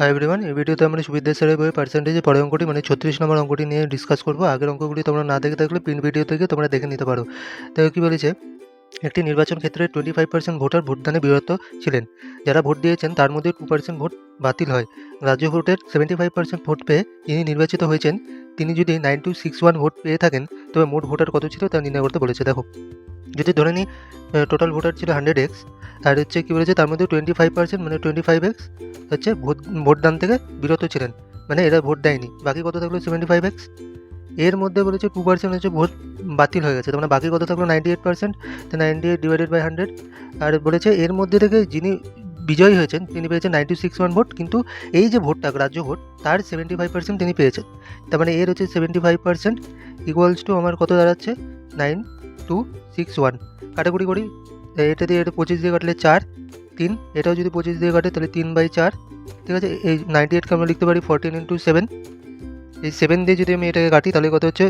Hi everyone, এই ভিডিওতে আমরা সুবিদ্যা স্যারের বইয়ের পার্সেন্টেজের পরের অঙ্কটি মানে 36 নম্বর অঙ্কটি নিয়ে ডিসকাস করবো। আগের অঙ্কগুলি তোমরা না দেখে থাকলে প্রিন্ট ভিডিও থেকে তোমরা দেখে নিতে পারো। তাই কি বলেছে, একটি নির্বাচন ক্ষেত্রে 25% ভোটার ভোটদানে বিরত ছিলেন। যারা ভোট দিয়েছেন তার মধ্যে 2% ভোট বাতিল হয়। রাজ্য ভোটের 75% ভোট পেয়ে যিনি নির্বাচিত হয়েছেন তিনি যদি 9261 ভোট পেয়ে থাকেন তবে মোট ভোটার কত ছিল তা নির্ণয় করতে বলেছে। দেখো, যদি ধরে নিই টোটাল ভোটার ছিল 100x, আর হচ্ছে কী বলেছে তার মধ্যে 25% মানে 25x হচ্ছে ভোটদান থেকে বিরত ছিলেন, মানে এরা ভোট দেয়নি। বাকি কত থাকলো 75x। এর মধ্যে বলেছে 2% হচ্ছে ভোট বাতিল হয়ে গেছে, তার মানে বাকি কত থাকলো 98%। তো 98 ডিভাইডেড বাই 100। আর বলেছে এর মধ্যে থেকে যিনি বিজয়ী হয়েছেন তিনি পেয়েছেন 961 ভোট, কিন্তু এই যে ভোটটা রাজ্য ভোট তার 75% তিনি পেয়েছেন। তার মানে এর হচ্ছে 75% ইকুয়ালস টু আমার কত দাঁড়াচ্ছে 9261। কাটাকুটি করি, এটা দিয়ে এটা 25 দিয়ে কাটলে 4, 3, এটাও যদি 25 দিয়ে কাটে তাহলে 3/4। ঠিক আছে, এই 98কে আমরা লিখতে পারি 14 × 7। এই 7 দিয়ে যদি আমি এটাকে কাটি তাহলে কত হচ্ছে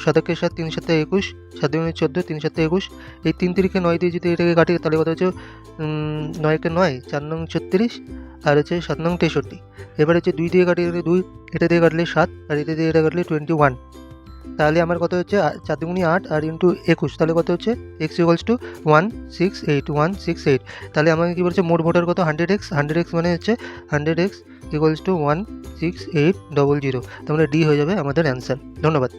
7 × 7 3 × 7 21, 7 × 14 3 × 7 21। এই 3 3 9 দিয়ে যদি এটাকে কাটি তাহলে কত হচ্ছে 9 × 9 4 নং 36, আর হচ্ছে 7 নং 63। এবার হচ্ছে 2 দিয়ে কাটলে 2, এটা দিয়ে কাটলে 7, আর এটা দিয়ে এটা কাটলে 21। তাহলে আমার কত হচ্ছে 4 × 8 আর ইন্টু 21, তাহলে কত হচ্ছে x = 168। তাহলে আমাকে কী বলছে মোট ভোটার কত 100x। 100x মানে হচ্ছে 100x = 16800। তার মানে ডি হয়ে যাবে আমাদের অ্যান্সার। ধন্যবাদ।